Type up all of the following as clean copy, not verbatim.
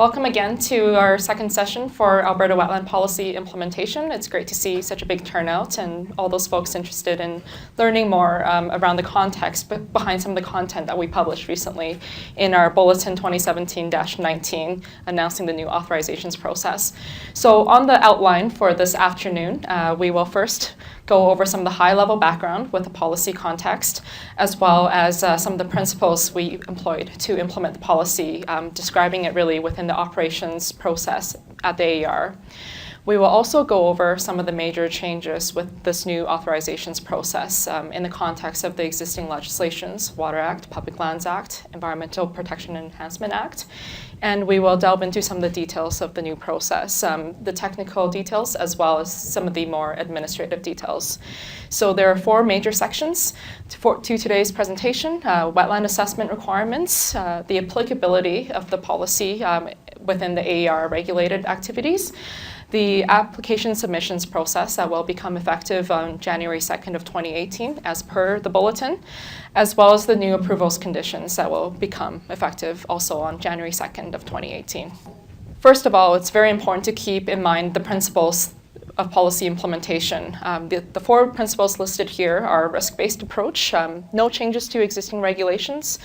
Welcome again to our second session for Alberta Wetland Policy Implementation. It's great to see such a big turnout and all those folks interested in learning more around the context behind some of the content that we published recently in our Bulletin 2017-19 announcing the new authorizations process. So on the outline for this afternoon, we will first go over some of the high-level background with the policy context, as well as some of the principles we employed to implement the policy, describing it really within the operations process at the AER. We will also go over some of the major changes with this new authorizations process in the context of the existing legislations, Water Act, Public Lands Act, Environmental Protection and Enhancement Act, and we will delve into some of the details of the new process, the technical details, as well as some of the more administrative details. So there are four major sections to today's presentation: wetland assessment requirements, the applicability of the policy within the AER regulated activities, the application submissions process that will become effective on January 2nd of 2018 as per the bulletin, as well as the new approvals conditions that will become effective also on January 2nd of 2018. First of all, it's very important to keep in mind the principles of policy implementation. The four principles listed here are risk-based approach, no changes to existing regulations,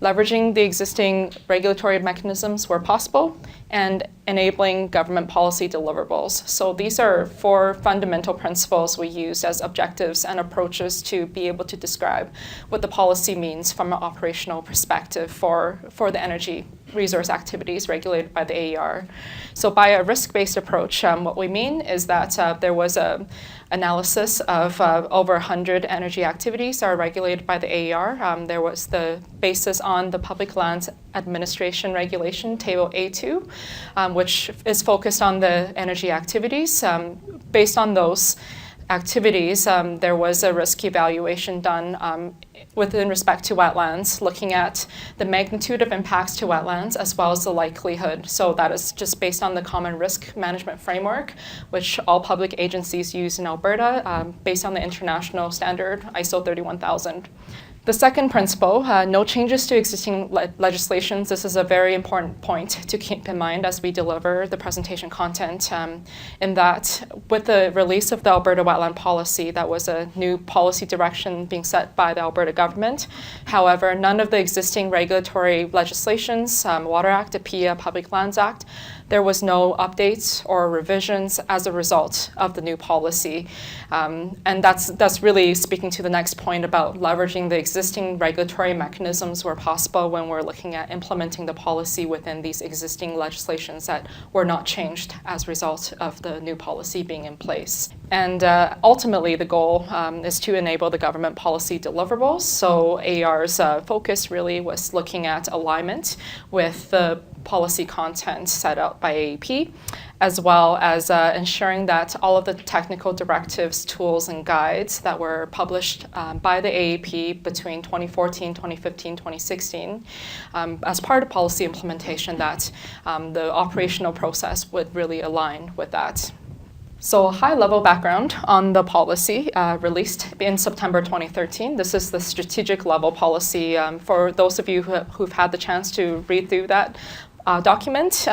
leveraging the existing regulatory mechanisms where possible, and enabling government policy deliverables. So these are four fundamental principles we use as objectives and approaches to be able to describe what the policy means from an operational perspective for the energy resource activities regulated by the AER. So by a risk-based approach, what we mean is that there was an analysis of over 100 energy activities that are regulated by the AER. There was the basis on the Public Lands Administration Regulation, Table A2, which is focused on the energy activities. Based on those activities, there was a risk evaluation done within respect to wetlands, looking at the magnitude of impacts to wetlands as well as the likelihood. So that is just based on the Common Risk Management Framework, which all public agencies use in Alberta, based on the international standard ISO 31000. The second principle, no changes to existing legislations. This is a very important point to keep in mind as we deliver the presentation content, in that with the release of the Alberta Wetland Policy, that was a new policy direction being set by the Alberta government. However, none of the existing regulatory legislations, Water Act, EIA, Public Lands Act, there was no updates or revisions as a result of the new policy. And that's really speaking to the next point about leveraging the existing regulatory mechanisms where possible when we're looking at implementing the policy within these existing legislations that were not changed as a result of the new policy being in place. And ultimately, the goal is to enable the government policy deliverables. So AER's focus really was looking at alignment with the policy content set out by AEP, as well as ensuring that all of the technical directives, tools, and guides that were published by the AEP between 2014, 2015, 2016, as part of policy implementation, that the operational process would really align with that. So high-level background on the policy released in September 2013. This is the strategic level policy. For those of you who've had the chance to read through that document,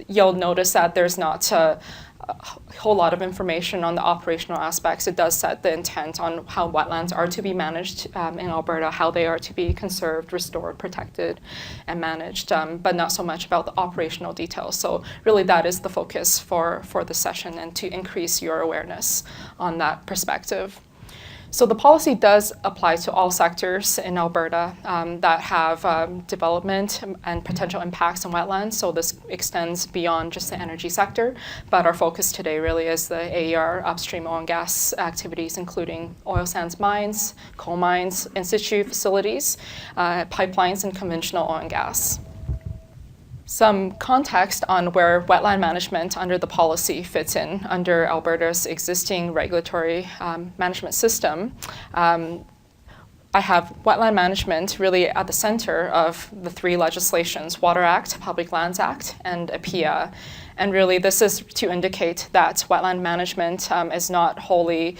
you'll notice that there's not a whole lot of information on the operational aspects. It does set the intent on how wetlands are to be managed in Alberta, how they are to be conserved, restored, protected, and managed, but not so much about the operational details. So really that is the focus for the session, and to increase your awareness on that perspective. So the policy does apply to all sectors in Alberta that have development and potential impacts on wetlands. So this extends beyond just the energy sector, but our focus today really is the AER upstream oil and gas activities, including oil sands mines, coal mines, in situ facilities, pipelines, and conventional oil and gas. Some context on where wetland management under the policy fits in under Alberta's existing regulatory management system. I have wetland management really at the center of the three legislations: Water Act, Public Lands Act, and EIA. And really, this is to indicate that wetland management is not wholly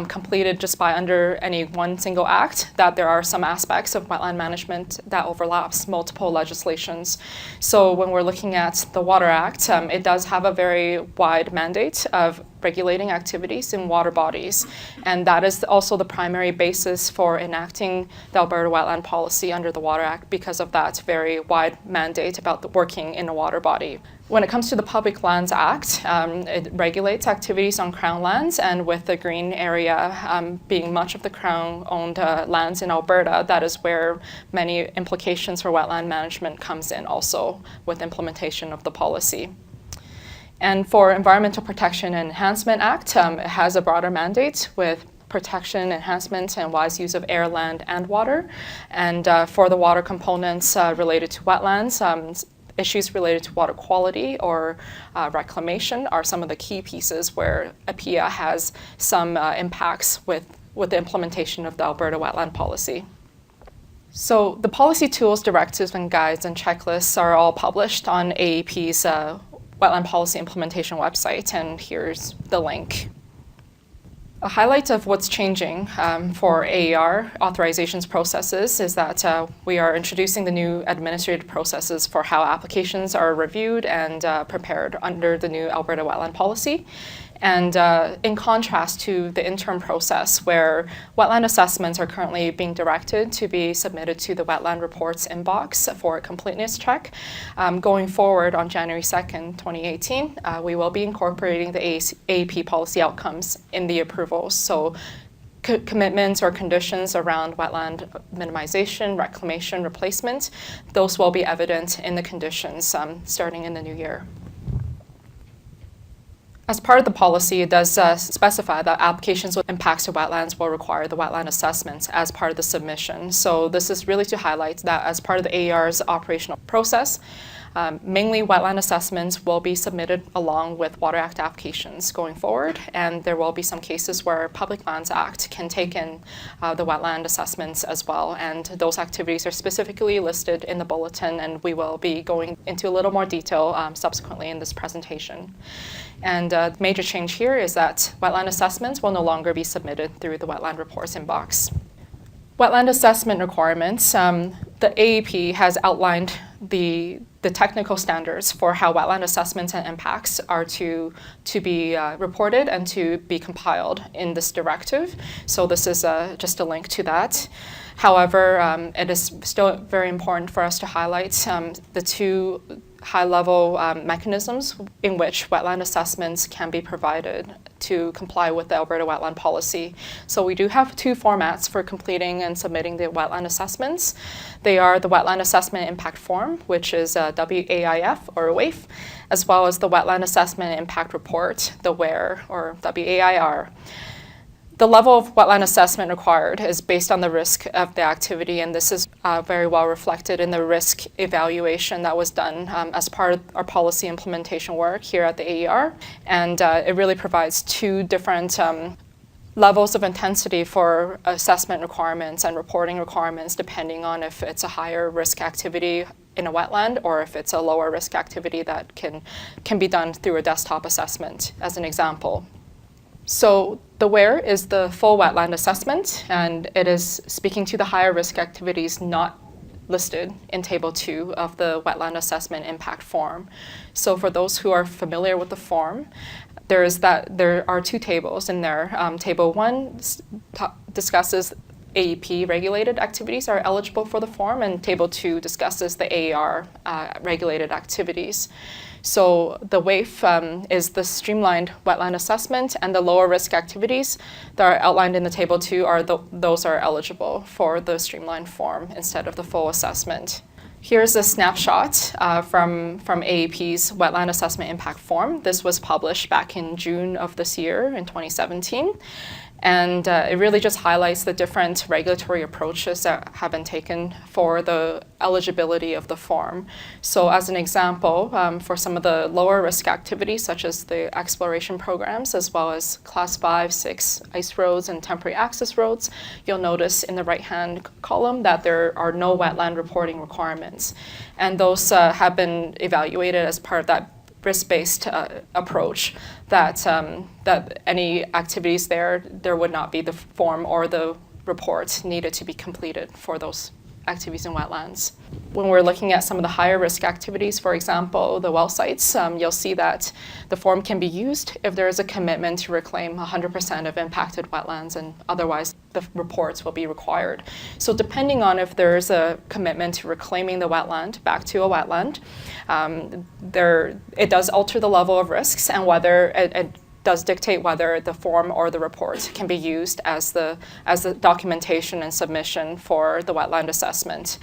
completed just by under any one single act, that there are some aspects of wetland management that overlaps multiple legislations. So when we're looking at the Water Act, it does have a very wide mandate of regulating activities in water bodies. And that is also the primary basis for enacting the Alberta Wetland Policy under the Water Act, because of that very wide mandate about the working in a water body. When it comes to the Public Lands Act, it regulates activities on Crown lands, and with the green area being much of the Crown-owned lands in Alberta, that is where many implications for wetland management comes in also with implementation of the policy. And for Environmental Protection and Enhancement Act, it has a broader mandate with protection, enhancement, and wise use of air, land, and water. And for the water components related to wetlands, issues related to water quality or reclamation are some of the key pieces where EIA has some impacts with the implementation of the Alberta Wetland Policy. So the policy tools, directives, and guides and checklists are all published on AEP's Wetland Policy Implementation website, and here's the link. A highlight of what's changing for AER authorizations processes is that we are introducing the new administrative processes for how applications are reviewed and prepared under the new Alberta Wetland Policy. And in contrast to the interim process, where wetland assessments are currently being directed to be submitted to the Wetland Reports inbox for a completeness check, going forward on January 2nd, 2018, we will be incorporating the AEP policy outcomes in the approvals. So commitments or conditions around wetland minimization, reclamation, replacement, those will be evident in the conditions starting in the new year. As part of the policy, it does specify that applications with impacts to wetlands will require the wetland assessments as part of the submission. So this is really to highlight that as part of the AER's operational process, mainly wetland assessments will be submitted along with Water Act applications going forward, and there will be some cases where Public Lands Act can take in the wetland assessments as well, and those activities are specifically listed in the bulletin, and we will be going into a little more detail subsequently in this presentation. And the major change here is that wetland assessments will no longer be submitted through the Wetland Reports inbox. Wetland assessment requirements, the AEP has outlined the technical standards for how wetland assessments and impacts are to be reported and to be compiled in this directive. So this is just a link to that. However, it is still very important for us to highlight the two high-level mechanisms in which wetland assessments can be provided to comply with the Alberta Wetland Policy. So we do have two formats for completing and submitting the wetland assessments. They are the Wetland Assessment Impact Form, which is WAIF or WAIF, as well as the Wetland Assessment Impact Report, the WAIR or WAIR. The level of wetland assessment required is based on the risk of the activity, and this is very well reflected in the risk evaluation that was done as part of our policy implementation work here at the AER. And it really provides two different levels of intensity for assessment requirements and reporting requirements, depending on if it's a higher risk activity in a wetland or if it's a lower risk activity that can be done through a desktop assessment, as an example. So the WAIR is the full wetland assessment, and it is speaking to the higher risk activities not listed in Table 2 of the Wetland Assessment Impact Form. So for those who are familiar with the form, there are two tables in there. Table 1 discusses AEP regulated activities are eligible for the form, and Table 2 discusses the AER regulated activities. So the WAIF is the streamlined wetland assessment, and the lower risk activities that are outlined in the Table 2 are those are eligible for the streamlined form instead of the full assessment. Here's a snapshot from AEP's Wetland Assessment Impact Form. This was published back in June of this year in 2017. And it really just highlights the different regulatory approaches that have been taken for the eligibility of the form. So as an example, for some of the lower risk activities, such as the exploration programs, as well as Class 5, 6 ice roads and temporary access roads, you'll notice in the right-hand column that there are no wetland reporting requirements. And those have been evaluated as part of that risk-based approach, that any activities there would not be the form or the report needed to be completed for those activities in wetlands. When we're looking at some of the higher risk activities, for example, the well sites, you'll see that the form can be used if there is a commitment to reclaim 100% of impacted wetlands, and otherwise the reports will be required. So depending on if there's a commitment to reclaiming the wetland back to a wetland, it does alter the level of risks, and whether it does dictate whether the form or the report can be used as the documentation and submission for the wetland assessment.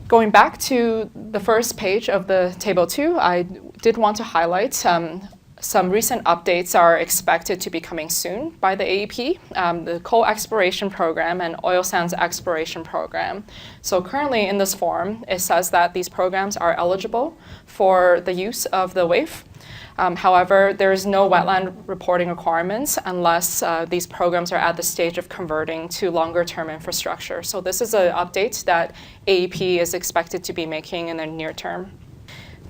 Going back to the first page of the Table 2, I did want to highlight some recent updates are expected to be coming soon by the AEP, the coal exploration program and oil sands exploration program. So currently in this form, it says that these programs are eligible for the use of the WAIF. However, there is no wetland reporting requirements unless these programs are at the stage of converting to longer-term infrastructure. So this is an update that AEP is expected to be making in the near term.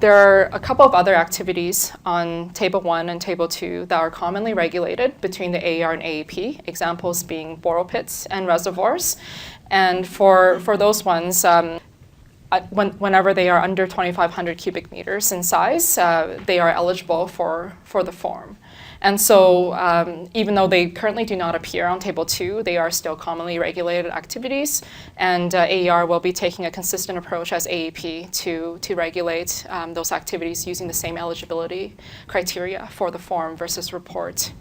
There are a couple of other activities on Table 1 and Table 2 that are commonly regulated between the AER and AEP, examples being borrow pits and reservoirs. And for those ones, whenever they are under 2,500 cubic meters in size, they are eligible for the form. And so even though they currently do not appear on Table 2, they are still commonly regulated activities, and AER will be taking a consistent approach as AEP to regulate those activities using the same eligibility criteria for the form versus report.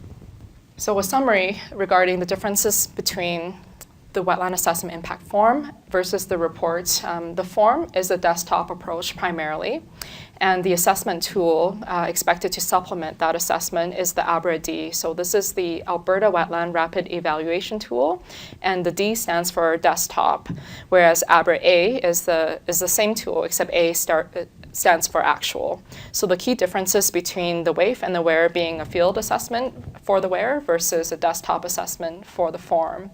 So a summary regarding the differences between the wetland assessment impact form versus the report. The form is a desktop approach primarily, and the assessment tool expected to supplement that assessment is the ABRA-D. So this is the Alberta Wetland Rapid Evaluation Tool, and the D stands for desktop, whereas ABRA-A is the same tool, except A stands for actual. So the key differences between the WAIF and the WARE being a field assessment for the WARE versus a desktop assessment for the form.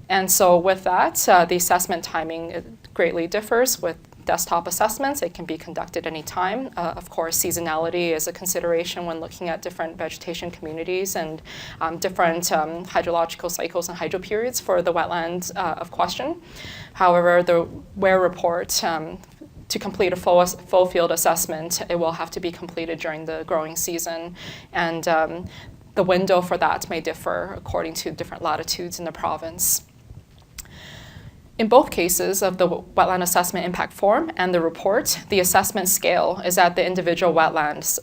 And so with that, the assessment timing greatly differs. With desktop assessments, it can be conducted anytime. Of course, seasonality is a consideration when looking at different vegetation communities and different hydrological cycles and hydro periods for the wetlands of question. However, the WARE report, to complete a full field assessment, it will have to be completed during the growing season, and the window for that may differ according to different latitudes in the province. In both cases of the wetland assessment impact form and the report, the assessment scale is at the individual wetlands,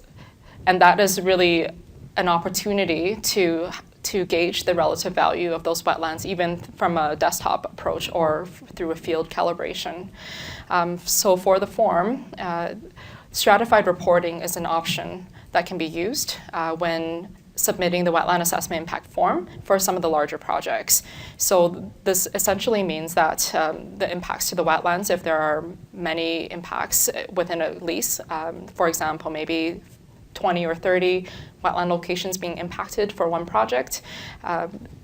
and that is really an opportunity to gauge the relative value of those wetlands, even from a desktop approach or through a field calibration. So for the form, stratified reporting is an option that can be used when submitting the wetland assessment impact form for some of the larger projects. So this essentially means that the impacts to the wetlands, if there are many impacts within a lease, for example, maybe 20 or 30 wetland locations being impacted for one project,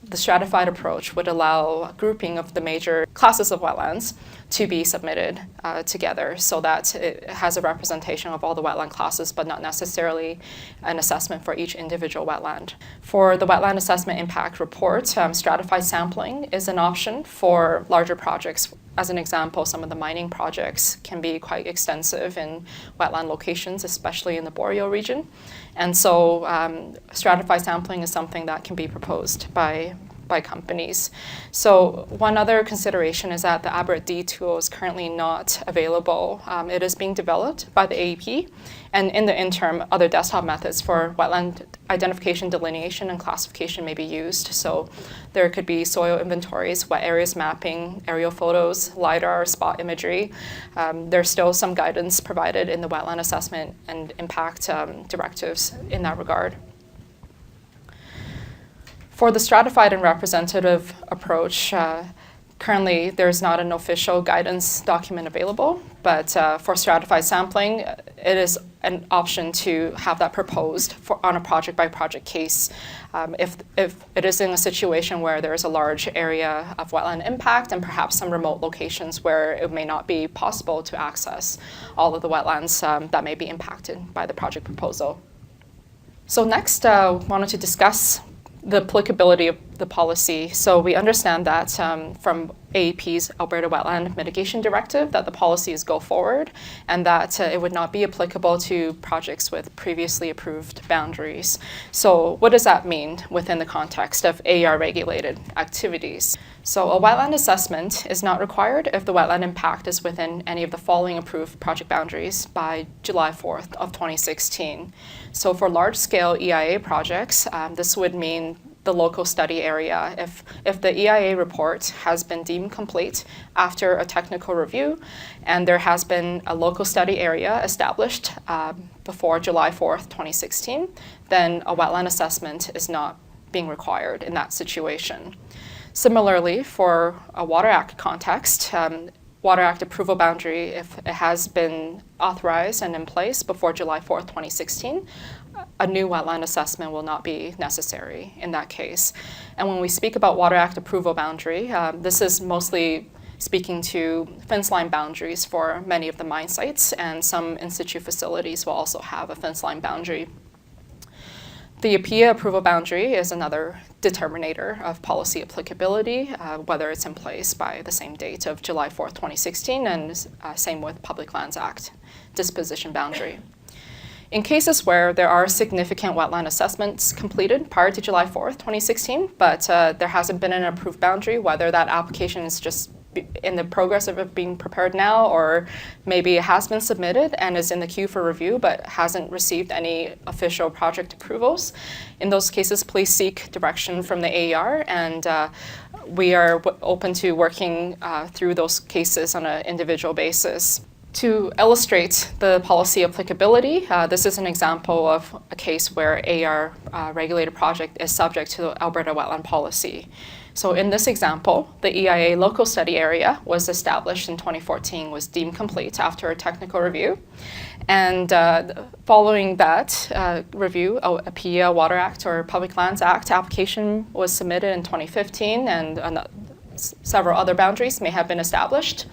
the stratified approach would allow a grouping of the major classes of wetlands to be submitted together so that it has a representation of all the wetland classes, but not necessarily an assessment for each individual wetland. For the wetland assessment impact report, stratified sampling is an option for larger projects. As an example, some of the mining projects can be quite extensive in wetland locations, especially in the boreal region. And so stratified sampling is something that can be proposed by companies. So one other consideration is that the ABRA-D tool is currently not available. It is being developed by the AEP, and in the interim, other desktop methods for wetland identification, delineation, and classification may be used. So there could be soil inventories, wet areas mapping, aerial photos, LiDAR, spot imagery. There's still some guidance provided in the wetland assessment and impact directives in that regard. For the stratified and representative approach, currently there's not an official guidance document available, but for stratified sampling, it is an option to have that proposed on a project-by-project case. If it is in a situation where there is a large area of wetland impact and perhaps some remote locations where it may not be possible to access all of the wetlands that may be impacted by the project proposal. So next, wanted to discuss the applicability of the policy. So we understand that from AEP's Alberta Wetland Mitigation Directive that the policy is go forward and that it would not be applicable to projects with previously approved boundaries. So what does that mean within the context of AER regulated activities? So a wetland assessment is not required if the wetland impact is within any of the following approved project boundaries by July 4th of 2016. So for large-scale EIA projects, this would mean the local study area. If the EIA report has been deemed complete after a technical review and there has been a local study area established before July 4th, 2016, then a wetland assessment is not being required in that situation. Similarly, for a Water Act context, Water Act approval boundary, if it has been authorized and in place before July 4th, 2016, a new wetland assessment will not be necessary in that case. And when we speak about Water Act approval boundary, this is mostly speaking to fence line boundaries for many of the mine sites, and some in situ facilities will also have a fence line boundary. The EIA approval boundary is another determinator of policy applicability, whether it's in place by the same date of July 4th, 2016, and same with Public Lands Act disposition boundary. In cases where there are significant wetland assessments completed prior to July 4th, 2016, but there hasn't been an approved boundary, whether that application is just in the progress of it being prepared now, or maybe it has been submitted and is in the queue for review but hasn't received any official project approvals. In those cases, please seek direction from the AER, and we are open to working through those cases on an individual basis. To illustrate the policy applicability, this is an example of a case where AER regulated project is subject to the Alberta Wetland Policy. So in this example, the EIA local study area was established in 2014, was deemed complete after a technical review. And following that review, a PEA, Water Act, or Public Lands Act application was submitted in 2015, and several other boundaries may have been established.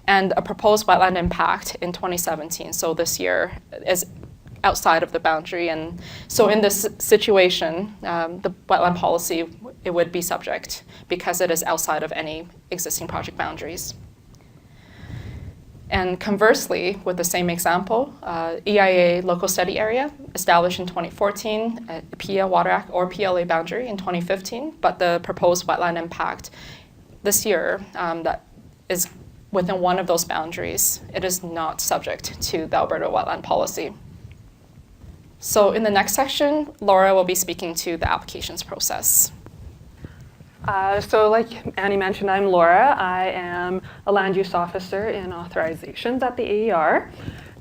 And a proposed wetland impact in 2017, so this year, is outside of the boundary. And so in this situation, the wetland policy, it would be subject because it is outside of any existing project boundaries. And conversely, with the same example, EIA local study area established in 2014, PEA Water Act or PLA boundary in 2015, but the proposed wetland impact this year that is within one of those boundaries, it is not subject to the Alberta Wetland Policy. So in the next section, Laura will be speaking to the applications process. So like Annie mentioned, I'm Laura. I am a land use officer in authorizations at the AER,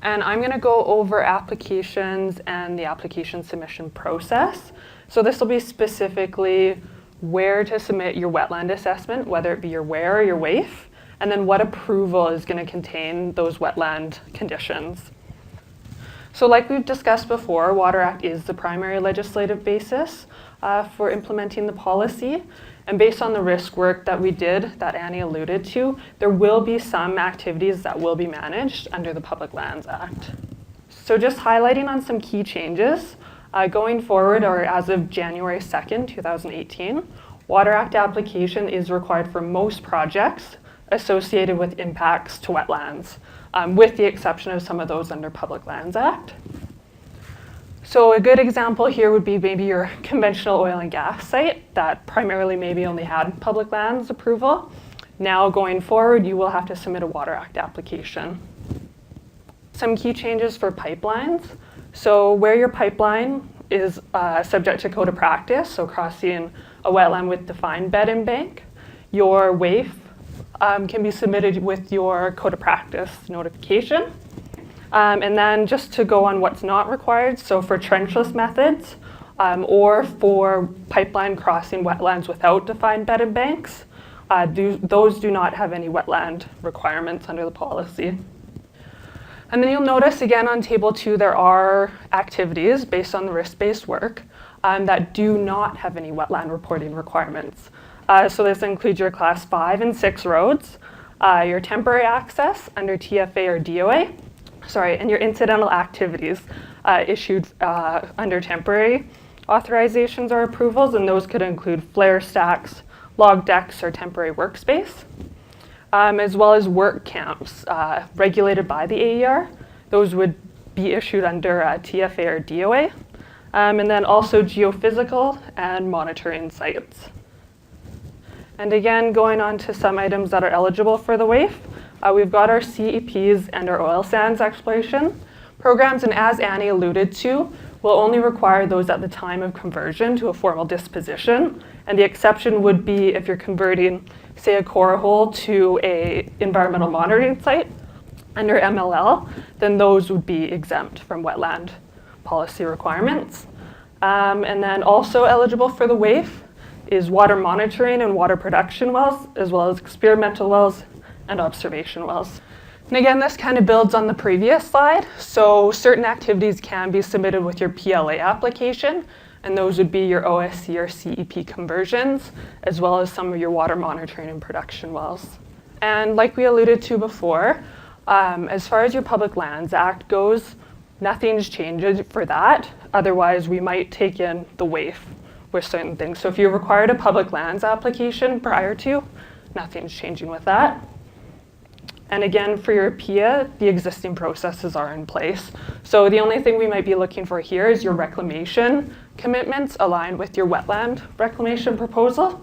and I'm going to go over applications and the application submission process. So this will be specifically where to submit your wetland assessment, whether it be your WARE or your WAIF, and then what approval is going to contain those wetland conditions. So like we've discussed before, Water Act is the primary legislative basis for implementing the policy. And based on the risk work that we did, that Annie alluded to, there will be some activities that will be managed under the Public Lands Act. So just highlighting on some key changes, going forward, or as of January 2nd, 2018, Water Act application is required for most projects associated with impacts to wetlands, with the exception of some of those under Public Lands Act. So a good example here would be maybe your conventional oil and gas site that primarily maybe only had public lands approval. Now going forward, you will have to submit a Water Act application. Some key changes for pipelines. So where your pipeline is subject to code of practice, so crossing a wetland with defined bed and bank, your WAIF can be submitted with your code of practice notification. And then just to go on what's not required, so for trenchless methods, or for pipeline crossing wetlands without defined bedded banks. Those do not have any wetland requirements under the policy. And then you'll notice again on Table 2 there are activities based on the risk-based work that do not have any wetland reporting requirements. So this includes your Class 5 and 6 roads, your temporary access under TFA or DOA, and your incidental activities issued under temporary authorizations or approvals, and those could include flare stacks, log decks, or temporary workspace, as well as work camps regulated by the AER. Those would be issued under TFA or DOA, and then also geophysical and monitoring sites. And again, going on to some items that are eligible for the WAIF, we've got our CEPs and our oil sands exploration programs, and as Annie alluded to, will only require those at the time of conversion to a formal disposition. And the exception would be if you're converting, say, a core hole to a environmental monitoring site under MLL, then those would be exempt from wetland policy requirements. And then also eligible for the WAIF is water monitoring and water production wells, as well as experimental wells and observation wells. And again, this kind of builds on the previous slide. So certain activities can be submitted with your PLA application, and those would be your OSC or CEP conversions, as well as some of your water monitoring and production wells. And like we alluded to before, as far as your Public Lands Act goes, nothing's changed for that. Otherwise, we might take in the WAIF with certain things. So if you required a public lands application prior to, nothing's changing with that. And again, for your PIA, the existing processes are in place. So the only thing we might be looking for here is your reclamation commitments aligned with your wetland reclamation proposal.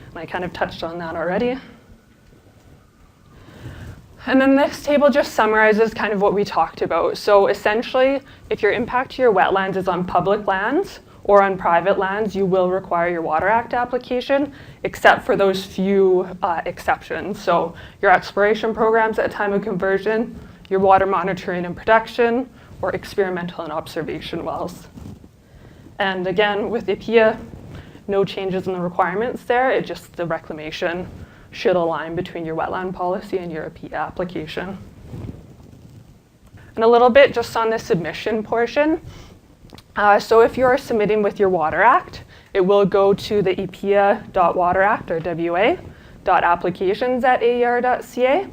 And I kind of touched on that already. And then this table just summarizes kind of what we talked about. So essentially, if your impact to your wetlands is on public lands or on private lands, you will require your Water Act application, except for those few exceptions. So your exploration programs at time of conversion, your water monitoring and production, or experimental and observation wells. And again, with the PIA, no changes in the requirements there. It just the reclamation should align between your wetland policy and your PIA application. And a little bit just on the submission portion. So if you are submitting with your Water Act, it will go to the epia.wateract or wa.applications@aer.ca.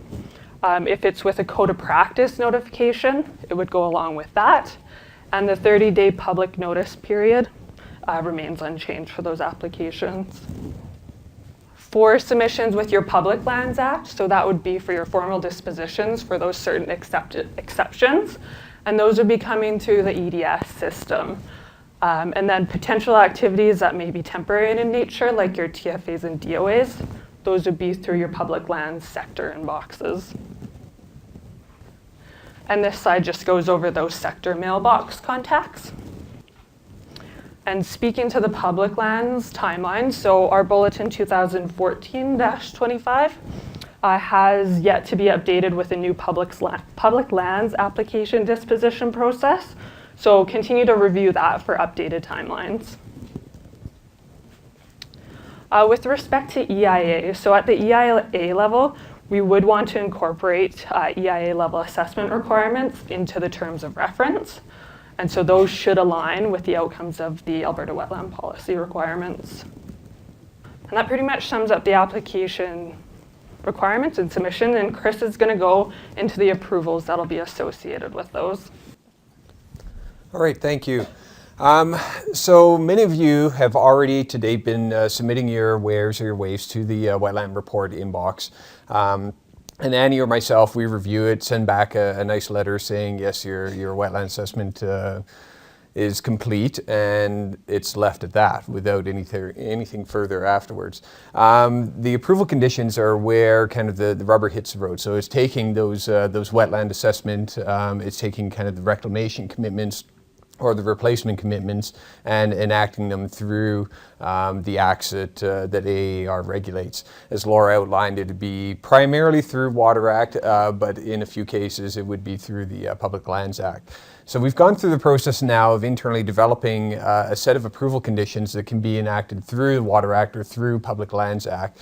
If it's with a code of practice notification, it would go along with that. And the 30-day public notice period remains unchanged for those applications. For submissions with your Public Lands Act, so that would be for your formal dispositions for those certain exceptions, and those would be coming through the EDS system. And then potential activities that may be temporary in nature, like your TFAs and DOAs, those would be through your public lands sector inboxes. And this slide just goes over those sector mailbox contacts. And speaking to the public lands timeline, so our Bulletin 2014-25 has yet to be updated with a new public lands application disposition process. So continue to review that for updated timelines. With respect to EIA, so at the EIA level, we would want to incorporate EIA level assessment requirements into the terms of reference. And so those should align with the outcomes of the Alberta Wetland Policy requirements. And that pretty much sums up the application requirements and submission, and Chris is going to go into the approvals that'll be associated with those. All right, thank you. So many of you have already to date been submitting your WAIRs or your WAIFs to the Wetland Report inbox. And Annie or myself, we review it, send back a nice letter saying, yes, your wetland assessment is complete, and it's left at that without anything further afterwards. The approval conditions are where kind of the rubber hits the road. So it's taking those wetland assessment, it's taking kind of the reclamation commitments or the replacement commitments and enacting them through the acts that AAR regulates. As Laura outlined, it would be primarily through Water Act, but in a few cases it would be through the Public Lands Act. So we've gone through the process now of internally developing a set of approval conditions that can be enacted through the Water Act or through Public Lands Act,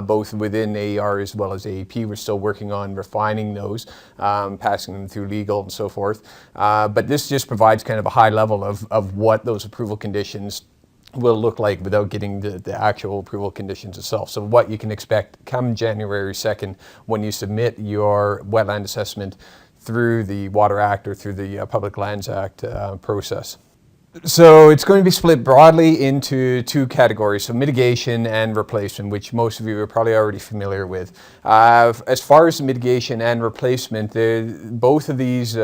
both within AER as well as AEP. We're still working on refining those, passing them through legal and so forth. But this just provides kind of a high level of what those approval conditions will look like without getting the actual approval conditions itself. So what you can expect come January 2nd when you submit your wetland assessment through the Water Act or through the Public Lands Act process. So it's going to be split broadly into two categories, so mitigation and replacement, which most of you are probably already familiar with. As far as mitigation and replacement, both of these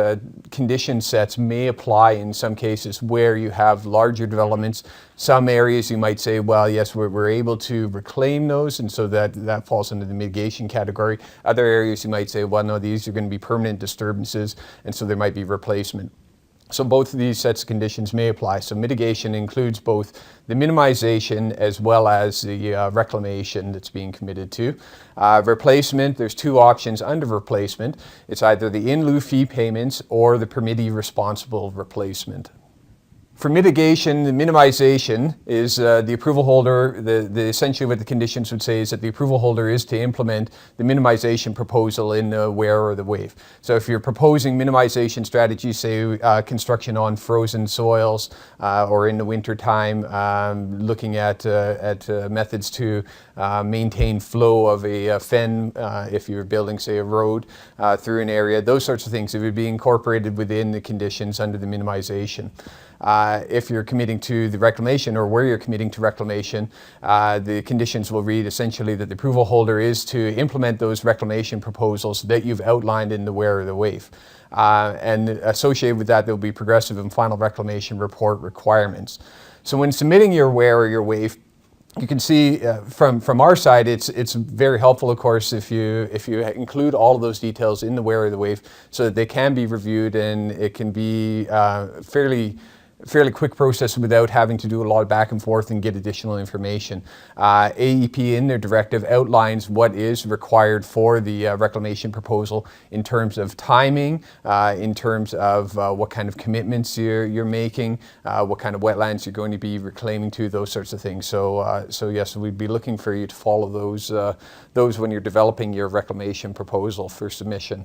condition sets may apply in some cases where you have larger developments. Some areas you might say, well, yes, we're able to reclaim those, and so that falls into the mitigation category. Other areas you might say, well, no, these are going to be permanent disturbances, and so there might be replacement. So both of these sets of conditions may apply. So mitigation includes both the minimization as well as the reclamation that's being committed to. Replacement, there's two options under replacement. It's either the in lieu fee payments or the permittee responsible replacement. For mitigation, the minimization is the approval holder, essentially what the conditions would say is that the approval holder is to implement the minimization proposal in the where or the wave. So if you're proposing minimization strategies, say construction on frozen soils or in the winter time, looking at methods to maintain flow of a fen if you're building, say, a road through an area, those sorts of things, it would be incorporated within the conditions under the minimization. If you're committing to the reclamation or where you're committing to reclamation, the conditions will read essentially that the approval holder is to implement those reclamation proposals that you've outlined in the where or the wave. And associated with that, there will be progressive and final reclamation report requirements. So when submitting your where or your wave, you can see from our side, it's very helpful, of course, if you include all of those details in the where or the wave so that they can be reviewed and it can be fairly quick process without having to do a lot of back and forth and get additional information. AEP in their directive outlines what is required for the reclamation proposal in terms of timing, in terms of what kind of commitments you're making, what kind of wetlands you're going to be reclaiming to, those sorts of things. So yes, we'd be looking for you to follow those when you're developing your reclamation proposal for submission.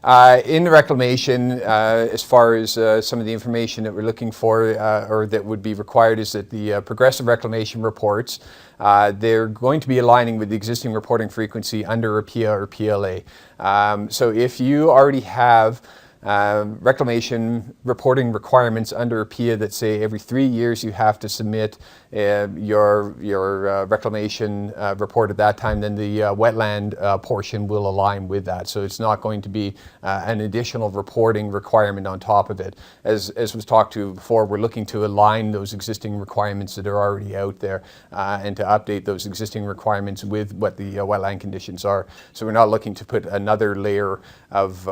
In the reclamation, as far as some of the information that we're looking for or that would be required is that the progressive reclamation reports, they're going to be aligning with the existing reporting frequency under a PIA or PLA. So if you already have reclamation reporting requirements under a PIA that say every 3 years you have to submit your reclamation report at that time, then the wetland portion will align with that. So it's not going to be an additional reporting requirement on top of it. As was talked to before, we're looking to align those existing requirements that are already out there and to update those existing requirements with what the wetland conditions are. So we're not looking to put another layer of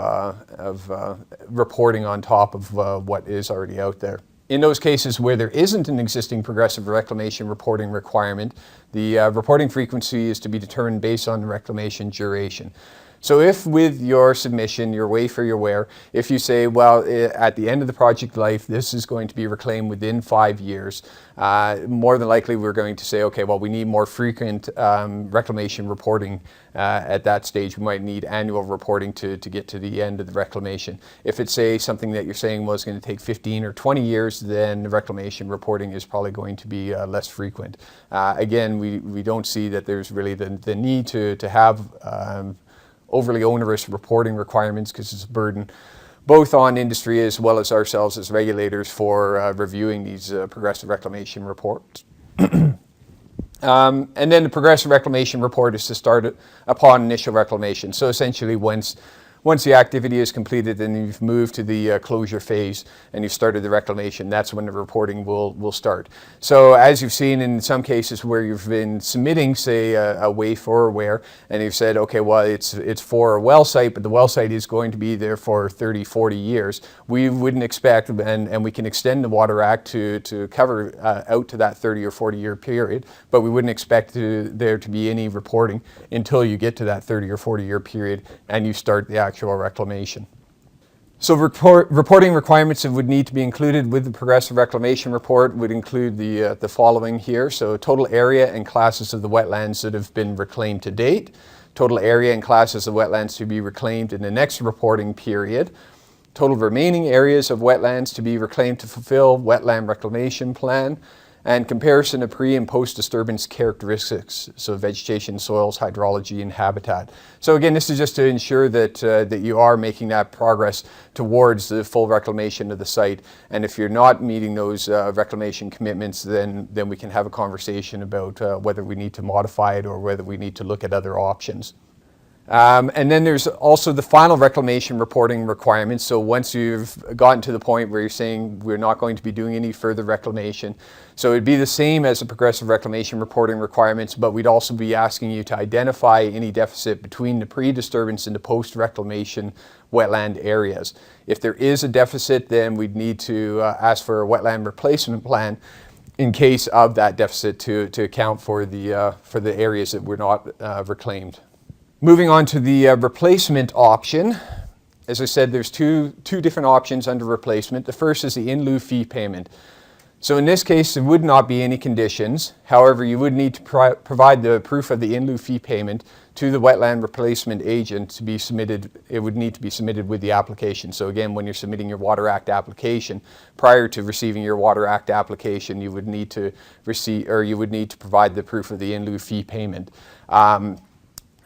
reporting on top of what is already out there. In those cases where there isn't an existing progressive reclamation reporting requirement, the reporting frequency is to be determined based on the reclamation duration. So if with your submission, your WAIF or your WARE, if you say, well, at the end of the project life, this is going to be reclaimed within 5 years, more than likely we're going to say, okay, well, we need more frequent reclamation reporting at that stage. We might need annual reporting to get to the end of the reclamation. If it's, say, something that you're saying was going to take 15 or 20 years, then the reclamation reporting is probably going to be less frequent. Again, we don't see that there's really the need to have overly onerous reporting requirements because it's a burden both on industry as well as ourselves as regulators for reviewing these progressive reclamation reports. And then the progressive reclamation report is to start upon initial reclamation. So essentially once the activity is completed and you've moved to the closure phase and you've started the reclamation, that's when the reporting will start. So as you've seen in some cases where you've been submitting, say, a WAIF or a WARE, and you've said, okay, well, it's for a well site, but the well site is going to be there for 30, 40 years, we wouldn't expect, and we can extend the Water Act to cover out to that 30 or 40 year period, but we wouldn't expect there to be any reporting until you get to that 30 or 40 year period and you start the actual reclamation. So reporting requirements that would need to be included with the Progressive Reclamation Report would include the following here. So total area and classes of the wetlands that have been reclaimed to date, total area and classes of wetlands to be reclaimed in the next reporting period, total remaining areas of wetlands to be reclaimed to fulfill wetland reclamation plan, and comparison of pre and post disturbance characteristics, so vegetation, soils, hydrology, and habitat. So again, this is just to ensure that that you are making that progress towards the full reclamation of the site. And if you're not meeting those reclamation commitments, then we can have a conversation about whether we need to modify it or whether we need to look at other options. And then there's also the final reclamation reporting requirements. So once you've gotten to the point where you're saying we're not going to be doing any further reclamation, so it'd be the same as the progressive reclamation reporting requirements, but we'd also be asking you to identify any deficit between the pre-disturbance and the post-reclamation wetland areas. If there is a deficit, then we'd need to ask for a wetland replacement plan in case of that deficit to account for the areas that were not reclaimed. Moving on to the replacement option. As I said, there's two different options under replacement. The first is the in lieu fee payment. So in this case, there would not be any conditions. However, you would need to provide the proof of the in lieu fee payment to the wetland replacement agent to be submitted. It would need to be submitted with the application. So again, when you're submitting your Water Act application, prior to receiving your Water Act application, you would need to provide the proof of the in lieu fee payment.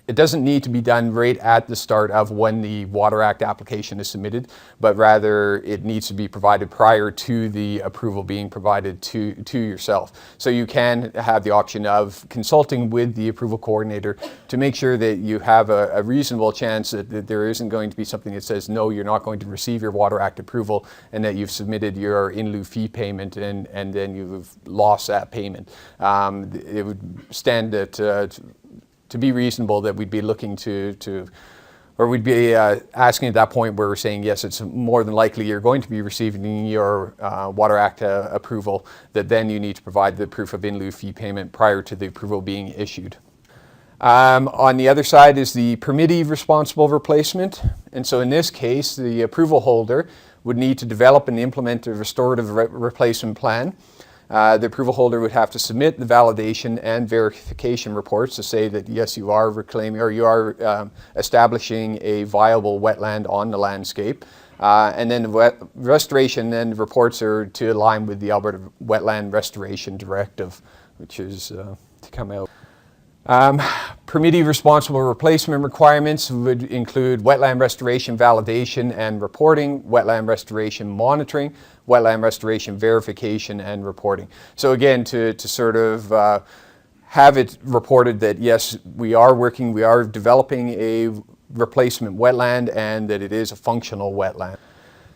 It doesn't need to be done right at the start of when the Water Act application is submitted, but rather it needs to be provided prior to the approval being provided to yourself. So you can have the option of consulting with the approval coordinator to make sure that you have a reasonable chance that there isn't going to be something that says, no, you're not going to receive your Water Act approval, and that you've submitted your in lieu fee payment and then you've lost that payment. It would stand to be reasonable that we'd be looking or we'd be asking at that point where we're saying, yes, it's more than likely you're going to be receiving your Water Act approval, that then you need to provide the proof of in lieu fee payment prior to the approval being issued. On the other side is the permittee responsible replacement. And so in this case, the approval holder would need to develop and implement a restorative replacement plan. The approval holder would have to submit the validation and verification reports to say that yes, you are reclaiming or you are establishing a viable wetland on the landscape. And then the restoration then reports are to align with the Alberta Wetland Restoration Directive, which is to come out. Permittee responsible replacement requirements would include wetland restoration validation and reporting, wetland restoration monitoring, wetland restoration verification and reporting. So again, to sort of have it reported that yes, we are developing a replacement wetland and that it is a functional wetland.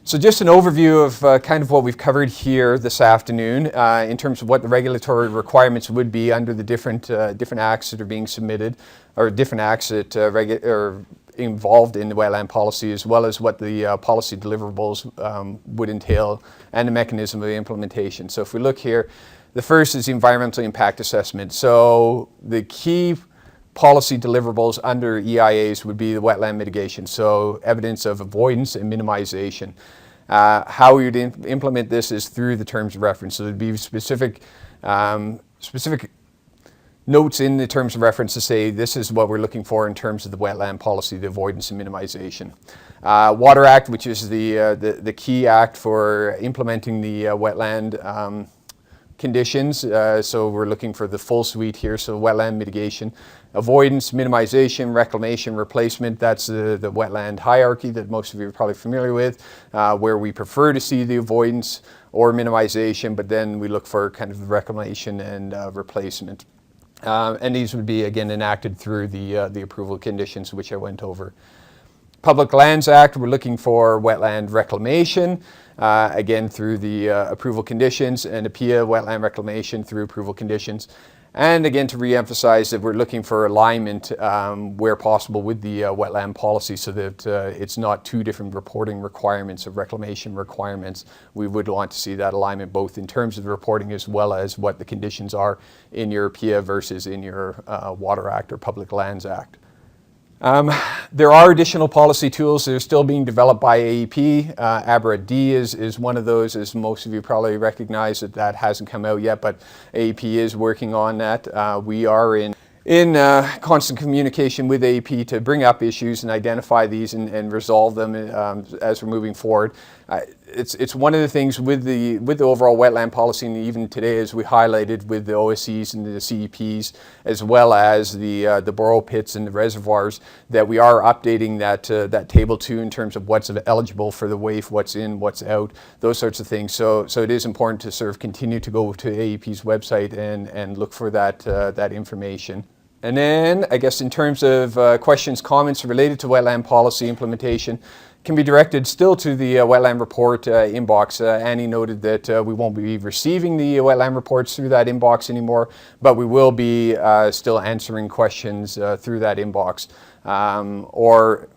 So just an overview of kind of what we've covered here this afternoon in terms of what the regulatory requirements would be under the different acts that are being submitted, or different acts that are involved in the wetland policy, as well as what the policy deliverables would entail and the mechanism of the implementation. So if we look here, the first is the environmental impact assessment. So the key policy deliverables under EIAs would be the wetland mitigation, so evidence of avoidance and minimization. How we would implement this is through the terms of reference. So there'd be specific notes in the terms of reference to say this is what we're looking for in terms of the wetland policy, the avoidance and minimization. Water Act, which is the key act for implementing the wetland conditions. So we're looking for the full suite here. So wetland mitigation, avoidance, minimization, reclamation, replacement. That's the wetland hierarchy that most of you are probably familiar with, where we prefer to see the avoidance or minimization, but then we look for kind of the reclamation and replacement. And these would be again enacted through the approval conditions which I went over. Public Lands Act, we're looking for wetland reclamation, again through the approval conditions, and APIA wetland reclamation through approval conditions. And again, to re-emphasize that we're looking for alignment where possible with the wetland policy, so that it's not two different reporting requirements of reclamation requirements. We would want to see that alignment both in terms of the reporting as well as what the conditions are in your APIA versus in your Water Act or Public Lands Act. There are additional policy tools that are still being developed by AEP. ABRA-D is one of those, as most of you probably recognize that hasn't come out yet, but AEP is working on that. We are in constant communication with AEP to bring up issues and identify these and resolve them as we're moving forward. It's one of the things with the overall wetland policy, and even today, as we highlighted with the OSCs and the CEPs, as well as the borrow pits and the reservoirs, that we are updating that table too in terms of what's eligible for the WAIF, what's in, what's out, those sorts of things. So it is important to sort of continue to go to AEP's website and look for that information. And then, I guess in terms of questions, comments related to wetland policy implementation, can be directed still to the wetland report inbox. Annie noted that we won't be receiving the wetland reports through that inbox anymore, but we will be still answering questions through that inbox. Or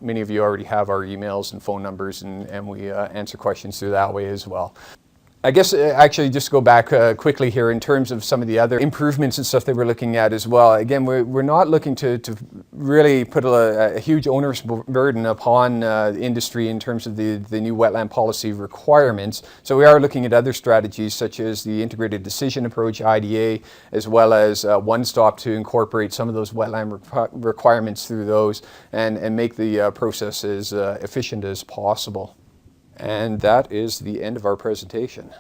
many of you already have our emails and phone numbers, and we answer questions through that way as well. I guess actually just go back quickly here in terms of some of the other improvements and stuff that we're looking at as well. Again, we're not looking to really put a huge onerous burden upon the industry in terms of the new wetland policy requirements. So we are looking at other strategies such as the integrated decision approach, IDA, as well as One Stop to incorporate some of those wetland requirements through those and make the process as efficient as possible. And that is the end of our presentation.